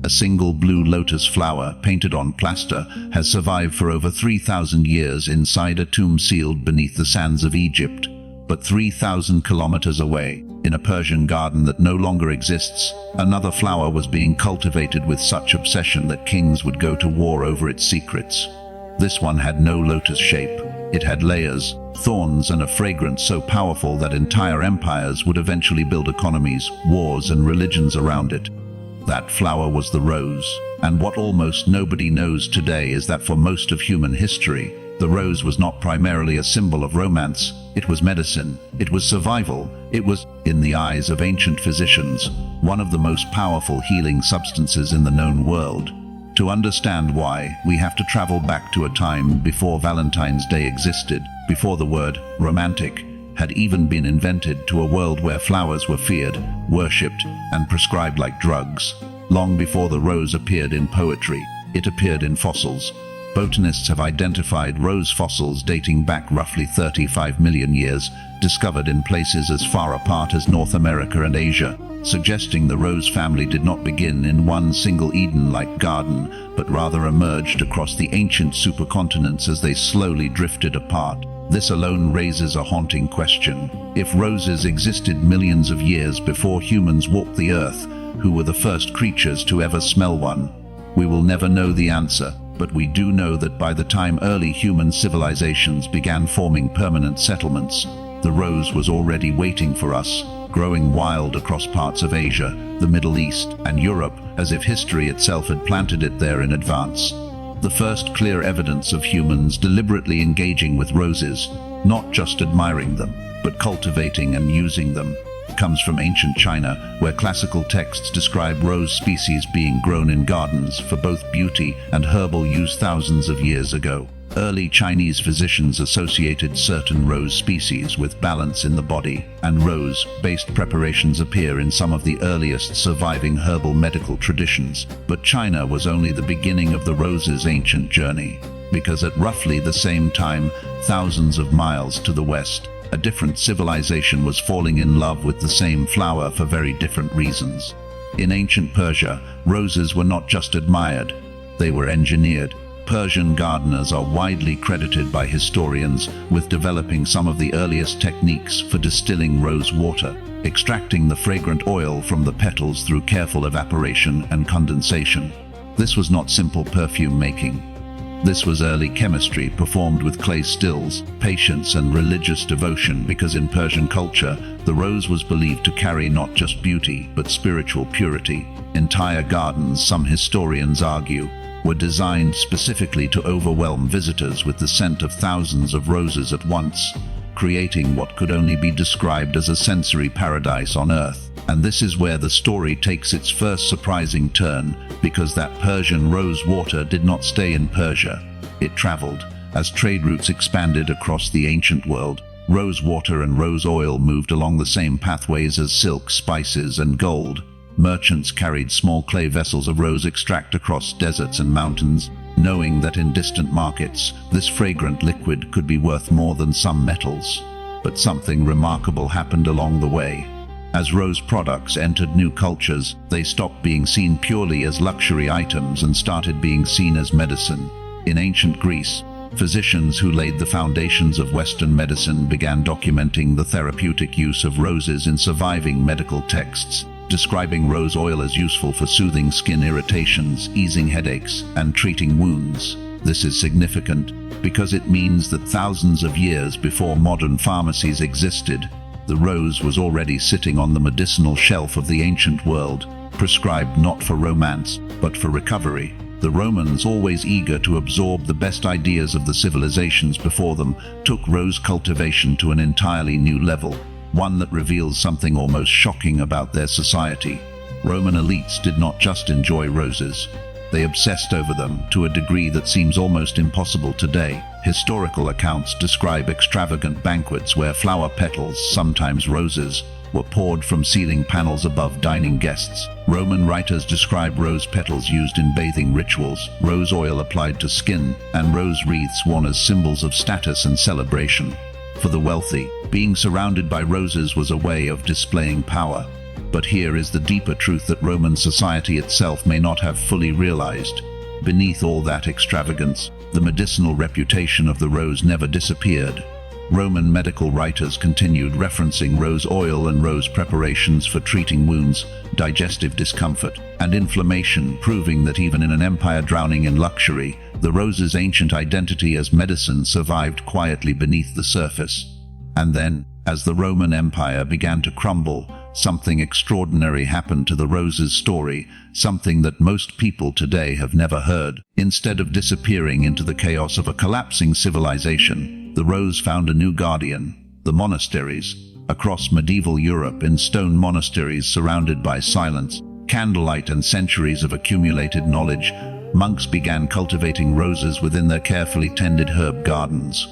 A single blue lotus flower, painted on plaster, has survived for over 3,000 years inside a tomb sealed beneath the sands of Egypt. But 3,000 kilometers away, in a Persian garden that no longer exists, another flower was being cultivated with such obsession that kings would go to war over its secrets. This one had no lotus shape. It had layers, thorns, and a fragrance so powerful that entire empires would eventually build economies, wars, and religions around it. That flower was the rose, and what almost nobody knows today is that for most of human history, the rose was not primarily a symbol of romance. It was medicine, it was survival, it was, in the eyes of ancient physicians, one of the most powerful healing substances in the known world. To understand why, we have to travel back to a time before Valentine's Day existed, before the word romantic had even been invented, to a world where flowers were feared, worshipped, and prescribed like drugs. Long before the rose appeared in poetry, it appeared in fossils. Botanists have identified rose fossils dating back roughly 35 million years, discovered in places as far apart as North America and Asia, suggesting the rose family did not begin in one single Eden-like garden, but rather emerged across the ancient supercontinents as they slowly drifted apart. This alone raises a haunting question. If roses existed millions of years before humans walked the earth, who were the first creatures to ever smell one? We will never know the answer, but we do know that by the time early human civilizations began forming permanent settlements, the rose was already waiting for us, growing wild across parts of Asia, the Middle East, and Europe, as if history itself had planted it there in advance. The first clear evidence of humans deliberately engaging with roses, not just admiring them, but cultivating and using them, comes from ancient China, where classical texts describe rose species being grown in gardens for both beauty and herbal use thousands of years ago. Early Chinese physicians associated certain rose species with balance in the body, and rose-based preparations appear in some of the earliest surviving herbal medical traditions. But China was only the beginning of the rose's ancient journey, because at roughly the same time, thousands of miles to the west, a different civilization was falling in love with the same flower for very different reasons. In ancient Persia, roses were not just admired, they were engineered. Persian gardeners are widely credited by historians with developing some of the earliest techniques for distilling rose water, extracting the fragrant oil from the petals through careful evaporation and condensation. This was not simple perfume making. This was early chemistry performed with clay stills, patience, and religious devotion, because in Persian culture, the rose was believed to carry not just beauty, but spiritual purity. Entire gardens, some historians argue, were designed specifically to overwhelm visitors with the scent of thousands of roses at once, creating what could only be described as a sensory paradise on earth. And this is where the story takes its first surprising turn, because that Persian rose water did not stay in Persia. It traveled. As trade routes expanded across the ancient world, rose water and rose oil moved along the same pathways as silk, spices, and gold. Merchants carried small clay vessels of rose extract across deserts and mountains, knowing that in distant markets, this fragrant liquid could be worth more than some metals. But something remarkable happened along the way. As rose products entered new cultures, they stopped being seen purely as luxury items and started being seen as medicine. In ancient Greece, physicians who laid the foundations of Western medicine began documenting the therapeutic use of roses in surviving medical texts, describing rose oil as useful for soothing skin irritations, easing headaches, and treating wounds. This is significant because it means that thousands of years before modern pharmacies existed, the rose was already sitting on the medicinal shelf of the ancient world, prescribed not for romance, but for recovery. The Romans, always eager to absorb the best ideas of the civilizations before them, took rose cultivation to an entirely new level, one that reveals something almost shocking about their society. Roman elites did not just enjoy roses. They obsessed over them to a degree that seems almost impossible today. Historical accounts describe extravagant banquets where flower petals, sometimes roses, were poured from ceiling panels above dining guests. Roman writers describe rose petals used in bathing rituals, rose oil applied to skin, and rose wreaths worn as symbols of status and celebration. For the wealthy, being surrounded by roses was a way of displaying power. But here is the deeper truth that Roman society itself may not have fully realized. Beneath all that extravagance, the medicinal reputation of the rose never disappeared. Roman medical writers continued referencing rose oil and rose preparations for treating wounds, digestive discomfort, and inflammation, proving that even in an empire drowning in luxury, the rose's ancient identity as medicine survived quietly beneath the surface. And then, as the Roman Empire began to crumble, something extraordinary happened to the rose's story, something that most people today have never heard. Instead of disappearing into the chaos of a collapsing civilization, the rose found a new guardian: the monasteries. Across medieval Europe, in stone monasteries surrounded by silence, candlelight, and centuries of accumulated knowledge, monks began cultivating roses within their carefully tended herb gardens.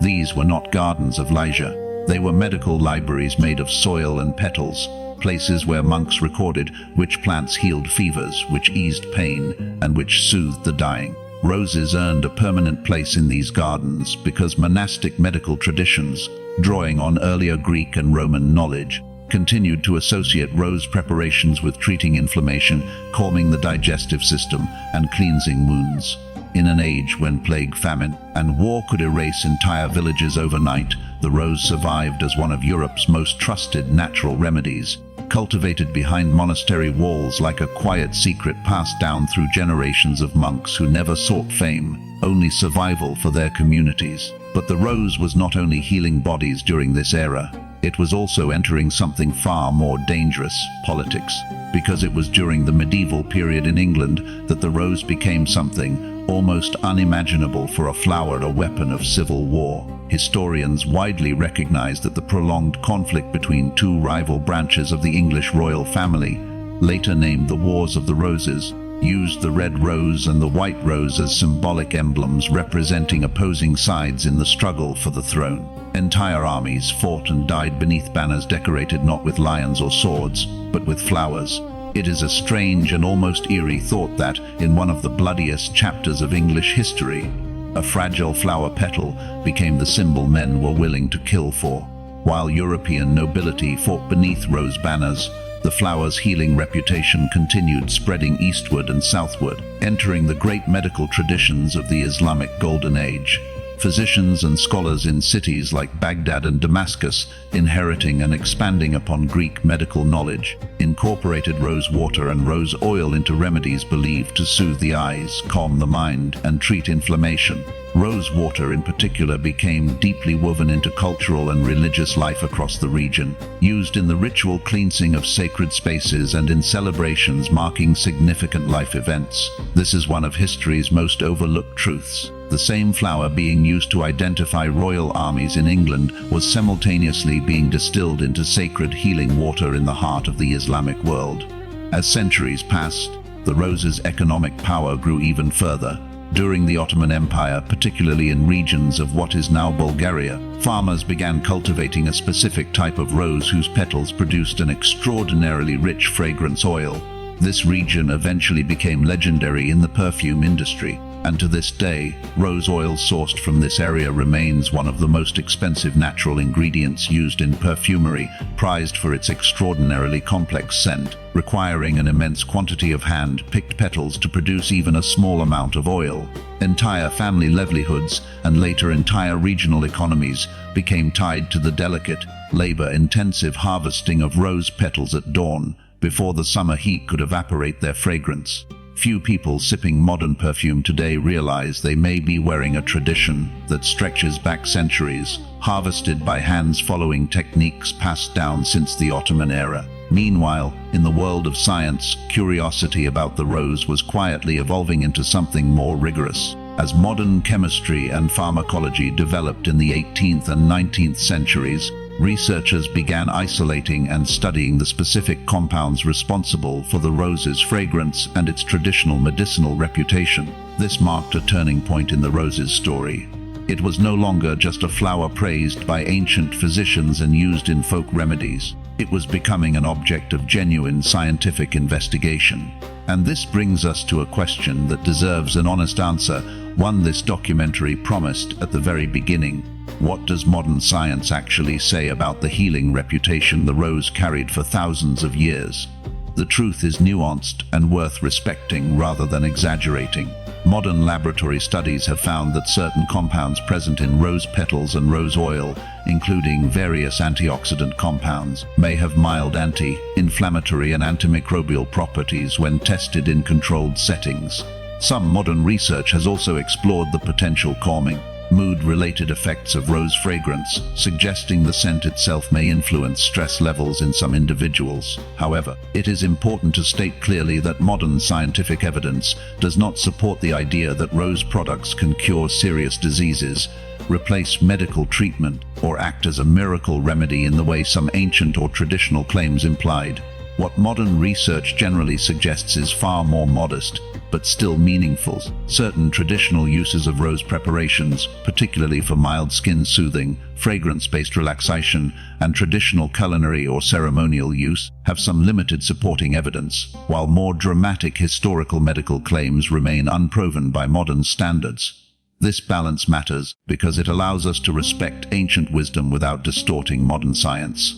These were not gardens of leisure. They were medical libraries made of soil and petals, places where monks recorded which plants healed fevers, which eased pain, and which soothed the dying. Roses earned a permanent place in these gardens because monastic medical traditions, drawing on earlier Greek and Roman knowledge, continued to associate rose preparations with treating inflammation, calming the digestive system, and cleansing wounds. In an age when plague, famine, and war could erase entire villages overnight, the rose survived as one of Europe's most trusted natural remedies, cultivated behind monastery walls like a quiet secret passed down through generations of monks who never sought fame, only survival for their communities. But the rose was not only healing bodies during this era, it was also entering something far more dangerous: politics. Because it was during the medieval period in England that the rose became something almost unimaginable: for a flower, a weapon of civil war. Historians widely recognize that the prolonged conflict between two rival branches of the English royal family, later named the Wars of the Roses, used the red rose and the white rose as symbolic emblems representing opposing sides in the struggle for the throne. Entire armies fought and died beneath banners decorated not with lions or swords, but with flowers. It is a strange and almost eerie thought that, in one of the bloodiest chapters of English history, a fragile flower petal became the symbol men were willing to kill for. While European nobility fought beneath rose banners, the flower's healing reputation continued spreading eastward and southward, entering the great medical traditions of the Islamic Golden Age. Physicians and scholars in cities like Baghdad and Damascus, inheriting and expanding upon Greek medical knowledge, incorporated rose water and rose oil into remedies believed to soothe the eyes, calm the mind, and treat inflammation. Rose water in particular became deeply woven into cultural and religious life across the region, used in the ritual cleansing of sacred spaces and in celebrations marking significant life events. This is one of history's most overlooked truths. The same flower being used to identify royal armies in England was simultaneously being distilled into sacred healing water in the heart of the Islamic world. As centuries passed, the rose's economic power grew even further. During the Ottoman Empire, particularly in regions of what is now Bulgaria, farmers began cultivating a specific type of rose whose petals produced an extraordinarily rich fragrance oil. This region eventually became legendary in the perfume industry, and to this day, rose oil sourced from this area remains one of the most expensive natural ingredients used in perfumery, prized for its extraordinarily complex scent, requiring an immense quantity of hand-picked petals to produce even a small amount of oil. Entire family livelihoods, and later entire regional economies, became tied to the delicate, labor-intensive harvesting of rose petals at dawn, before the summer heat could evaporate their fragrance. Few people sipping modern perfume today realize they may be wearing a tradition that stretches back centuries, harvested by hands following techniques passed down since the Ottoman era. Meanwhile, in the world of science, curiosity about the rose was quietly evolving into something more rigorous. As modern chemistry and pharmacology developed in the 18th and 19th centuries, researchers began isolating and studying the specific compounds responsible for the rose's fragrance and its traditional medicinal reputation. This marked a turning point in the rose's story. It was no longer just a flower praised by ancient physicians and used in folk remedies. It was becoming an object of genuine scientific investigation. And this brings us to a question that deserves an honest answer, one this documentary promised at the very beginning. What does modern science actually say about the healing reputation the rose carried for thousands of years? The truth is nuanced and worth respecting rather than exaggerating. Modern laboratory studies have found that certain compounds present in rose petals and rose oil, including various antioxidant compounds, may have mild anti-inflammatory and antimicrobial properties when tested in controlled settings. Some modern research has also explored the potential calming, mood-related effects of rose fragrance, suggesting the scent itself may influence stress levels in some individuals. However, it is important to state clearly that modern scientific evidence does not support the idea that rose products can cure serious diseases, replace medical treatment, or act as a miracle remedy in the way some ancient or traditional claims implied. What modern research generally suggests is far more modest, but still meaningful. Certain traditional uses of rose preparations, particularly for mild skin soothing, fragrance-based relaxation, and traditional culinary or ceremonial use, have some limited supporting evidence, while more dramatic historical medical claims remain unproven by modern standards. This balance matters because it allows us to respect ancient wisdom without distorting modern science.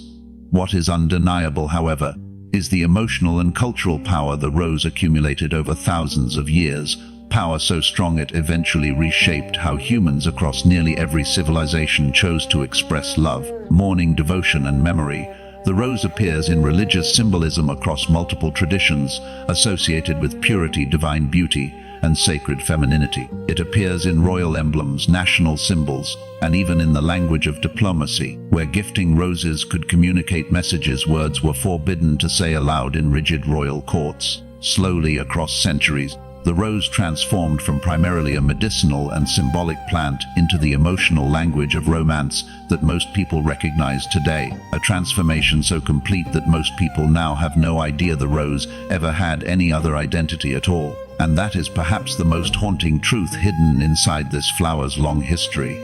What is undeniable, however, is the emotional and cultural power the rose accumulated over thousands of years, power so strong it eventually reshaped how humans across nearly every civilization chose to express love, mourning, devotion, and memory. The rose appears in religious symbolism across multiple traditions, associated with purity, divine beauty, and sacred femininity. It appears in royal emblems, national symbols, and even in the language of diplomacy, where gifting roses could communicate messages words were forbidden to say aloud in rigid royal courts. Slowly, across centuries, the rose transformed from primarily a medicinal and symbolic plant into the emotional language of romance that most people recognize today, a transformation so complete that most people now have no idea the rose ever had any other identity at all. And that is perhaps the most haunting truth hidden inside this flower's long history.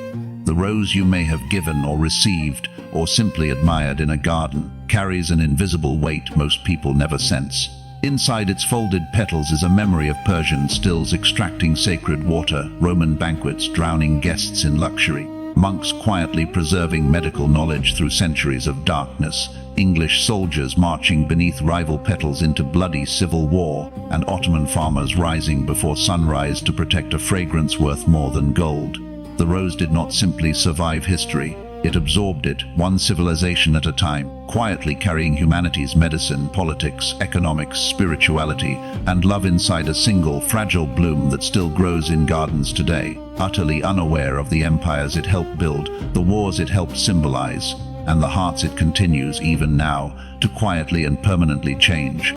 The rose you may have given or received, or simply admired in a garden, carries an invisible weight most people never sense. Inside its folded petals is a memory of Persian stills extracting sacred water, Roman banquets drowning guests in luxury, monks quietly preserving medical knowledge through centuries of darkness, English soldiers marching beneath rival petals into bloody civil war, and Ottoman farmers rising before sunrise to protect a fragrance worth more than gold. The rose did not simply survive history, it absorbed it, one civilization at a time, quietly carrying humanity's medicine, politics, economics, spirituality, and love inside a single, fragile bloom that still grows in gardens today, utterly unaware of the empires it helped build, the wars it helped symbolize, and the hearts it continues, even now, to quietly and permanently change.